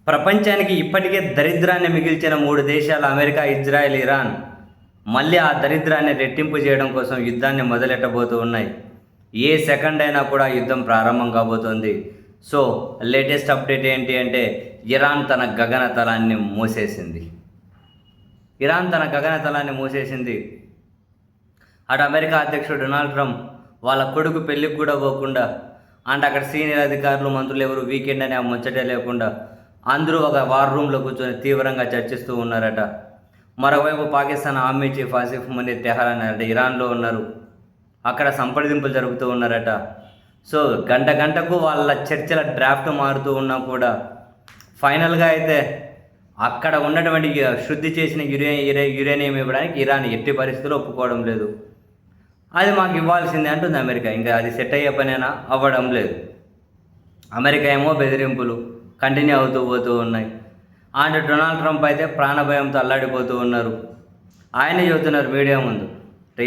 ప్రపంచానికి ఇప్పటికే దరిద్రాన్ని మిగిల్చిన 3 దేశాలు అమెరికా, ఇజ్రాయెల్, ఇరాన్ మళ్ళీ ఆ దరిద్రాన్ని రెట్టింపు చేయడం కోసం యుద్ధాన్ని మొదలెట్టబోతూ ఉన్నాయి. ఏ సెకండ్ అయినా కూడా యుద్ధం ప్రారంభం కాబోతోంది. సో లేటెస్ట్ అప్డేట్ ఏంటి అంటే ఇరాన్ తన గగనతలాన్ని మూసేసింది. అటు అమెరికా అధ్యక్షుడు డొనాల్డ్ ట్రంప్ వాళ్ళ కొడుకు పెళ్ళికి కూడా పోకుండా, అంటే అక్కడ సీనియర్ అధికారులు, మంత్రులు ఎవరు వీకెండ్ అని ఆ ముచ్చటే లేకుండా అందరూ ఒక వార్ రూమ్లో కూర్చొని తీవ్రంగా చర్చిస్తూ ఉన్నారట. మరోవైపు Pakistan army chief Asif Munir Tehran అంటే ఇరాన్లో ఉన్నారు. అక్కడ సంప్రదింపులు జరుపుతూ ఉన్నారట. సో గంటకు వాళ్ళ చర్చల డ్రాఫ్ట్ మారుతూ ఉన్నా కూడా ఫైనల్గా అయితే అక్కడ ఉన్నటువంటి శుద్ధి చేసిన యురేనియం ఇవ్వడానికి ఇరాన్ ఎట్టి పరిస్థితుల్లో ఒప్పుకోవడం లేదు. అది మాకు ఇవ్వాల్సిందే అంటుంది అమెరికా. ఇంకా అది సెట్ అయ్యే పనేనా? అవ్వడం లేదు. అమెరికా ఏమో బెదిరింపులు కంటిన్యూ అవుతూ పోతూ ఉన్నాయి. అండ్ డొనాల్డ్ ట్రంప్ అయితే ప్రాణభయంతో అల్లాడిపోతూ ఉన్నారు. ఆయనే చెబుతున్నారు మీడియా ముందు,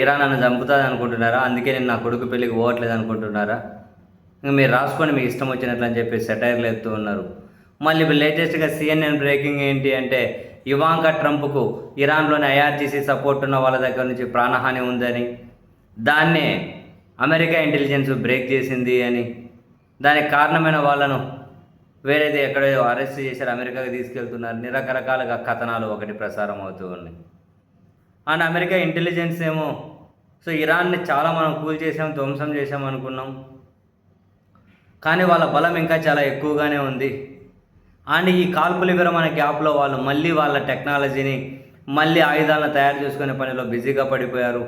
ఇరాన్ నన్ను చంపుతుంది అనుకుంటున్నారా? అందుకే నేను నా కొడుకు పెళ్ళికి పోవట్లేదు అనుకుంటున్నారా? ఇంకా మీరు రాసుకొని మీకు ఇష్టం వచ్చినట్లు అని చెప్పి సెటైర్లు ఎత్తుతూ ఉన్నారు. మళ్ళీ లేటెస్ట్గా CNN బ్రేకింగ్ ఏంటి అంటే ఇవాంకా ట్రంప్కు ఇరాన్లోని IRGC సపోర్ట్ ఉన్న వాళ్ళ దగ్గర నుంచి ప్రాణహాని ఉందని, దాన్నే అమెరికా ఇంటెలిజెన్స్ బ్రేక్ చేసింది అని, దానికి కారణమైన వాళ్ళను వేరేది ఎక్కడో అరెస్ట్ చేశారు, అమెరికాకి తీసుకెళ్తున్నారు. రకరకాలుగా కథనాలు ఒకటి ప్రసారం అవుతూ ఉన్నాయి. అండ్ అమెరికా ఇంటెలిజెన్స్ ఏమో సో ఇరాన్ని చాలా మనం కూల్ చేసాం, ధ్వంసం చేసాం అనుకున్నాం, కానీ వాళ్ళ బలం ఇంకా చాలా ఎక్కువగానే ఉంది. అండ్ ఈ కాల్పుల విరమణ గ్యాప్లో వాళ్ళు మళ్ళీ వాళ్ళ టెక్నాలజీని, మళ్ళీ ఆయుధాలను తయారు చేసుకునే పనిలో బిజీగా పడిపోయారు.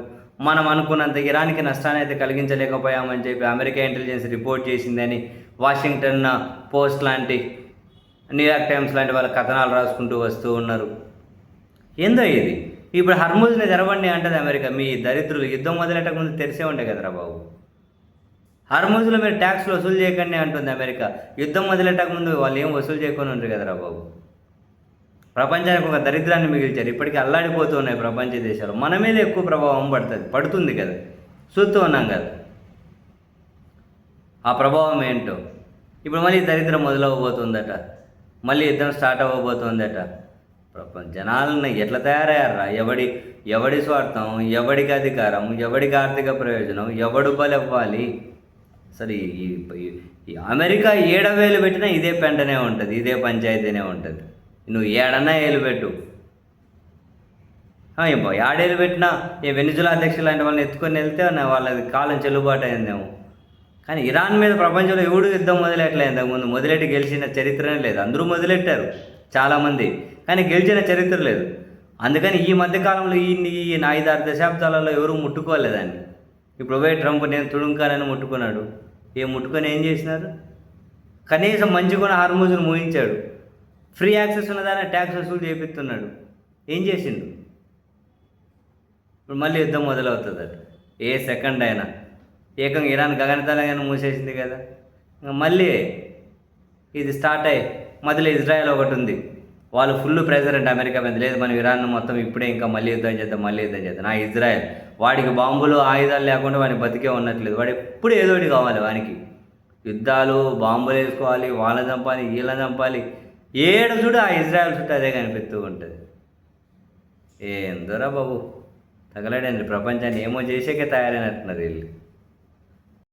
మనం అనుకున్నంత ఇరాన్కి నష్టాన్ని అయితే కలిగించలేకపోయామని చెప్పి అమెరికా ఇంటెలిజెన్స్ రిపోర్ట్ చేసిందని వాషింగ్టన్ పోస్ట్ లాంటి, న్యూయార్క్ టైమ్స్ లాంటి వాళ్ళ కథనాలు రాసుకుంటూ వస్తూ ఉన్నారు. ఏందో ఇది, ఇప్పుడు హర్ముజ్ని తెరవండి అంటది అమెరికా. మీ దరిద్రులు యుద్ధం మొదలెట్టక ముందు తెరిసే ఉండే కదరా బాబు. హర్ముజ్లో మీరు ట్యాక్స్లు వసూలు చేయకండి అంటుంది అమెరికా. యుద్ధం మొదలెట్టక ముందు వాళ్ళు ఏం వసూలు చేయకుండా ఉంటారు కదరా బాబు. ప్రపంచానికి ఒక దరిద్రాన్ని మిగిల్చారు. ఇప్పటికీ అల్లాడిపోతూ ఉన్నాయి ప్రపంచ దేశాలు. మన మీద ఎక్కువ ప్రభావం పడుతుంది కదా, చూస్తూ ఉన్నాం కదా ఆ ప్రభావం ఏంటో. ఇప్పుడు మళ్ళీ దరిద్రం మొదలవ్వబోతుందట, మళ్ళీ యుద్ధం స్టార్ట్ అవ్వబోతుందట. జనాలను ఎట్లా తయారయ్యారా? ఎవడి స్వార్థం, ఎవడికి అధికారం, ఎవడికి ఆర్థిక ప్రయోజనం, ఎవడు బలవ్వాలి? సరే ఈ అమెరికా 7,000 పెట్టినా ఇదే పెంటనే ఉంటుంది, ఇదే పంచాయతీనే ఉంటుంది. నువ్వు ఏడన్నా ఏలు పెట్టు, ఏడేళ్ళు పెట్టినా వెనిజులా అధ్యక్షులు లాంటి వాళ్ళని ఎత్తుకొని వెళ్తే వాళ్ళది కాలం చెల్లుబాటు అయిందేమో. కానీ ఇరాన్ మీద ప్రపంచంలో ఎవడు యుద్ధం మొదలెట్టలేదు. ఇంతకుముందు మొదలెట్టి గెలిచిన చరిత్రనే లేదు. అందరూ మొదలెట్టారు చాలామంది, కానీ గెలిచిన చరిత్ర లేదు. అందుకని ఈ మధ్యకాలంలో ఈ 5-6 దశాబ్దాలలో ఎవరు ముట్టుకోలేదాన్ని. ఇప్పుడు పోయి ట్రంప్ నేను తుడుంకానని ముట్టుకున్నాడు. ముట్టుకొని ఏం చేసినారు? కనీసం మంచిగా హార్మోజును మూయించాడు. ఫ్రీ యాక్సెస్ ఉన్నదాన్ని ట్యాక్స్ వసూలు చేపిస్తున్నాడు. ఏం చేసిండు? ఇప్పుడు మళ్ళీ యుద్ధం మొదలవుతుంది. ఏ సెకండ్ అయినా ఏకంగా ఇరాన్ గగనతలంగానే మూసేసింది కదా. మళ్ళీ ఇది స్టార్ట్ అయ్యి మధ్యలో ఇజ్రాయెల్ ఒకటి ఉంది. వాళ్ళు ఫుల్ ప్రెజర్ అంటే అమెరికా మీద, లేదు మనం ఇరాన్ మొత్తం ఇప్పుడే ఇంకా మళ్ళీ యుద్ధం చేద్దాం. నా ఇజ్రాయెల్ వాడికి బాంబులు ఆయుధాలు లేకుండా వాడిని బతికే ఉన్నట్లేదు. వాడు ఎప్పుడు ఏదోటి కావాలి వానికి. యుద్ధాలు, బాంబులు వేసుకోవాలి, వాళ్ళని చంపాలి, వీళ్ళని చంపాలి. ఏడు చూడు ఆ ఇజ్రాయెల్ చుట్టూ అదే కనిపిస్తూ ఉంటుంది. ఏందోరా బాబు, తగలడండి ప్రపంచాన్ని ఏమో చేసేకే తయారైనట్టున్నారు వీళ్ళు.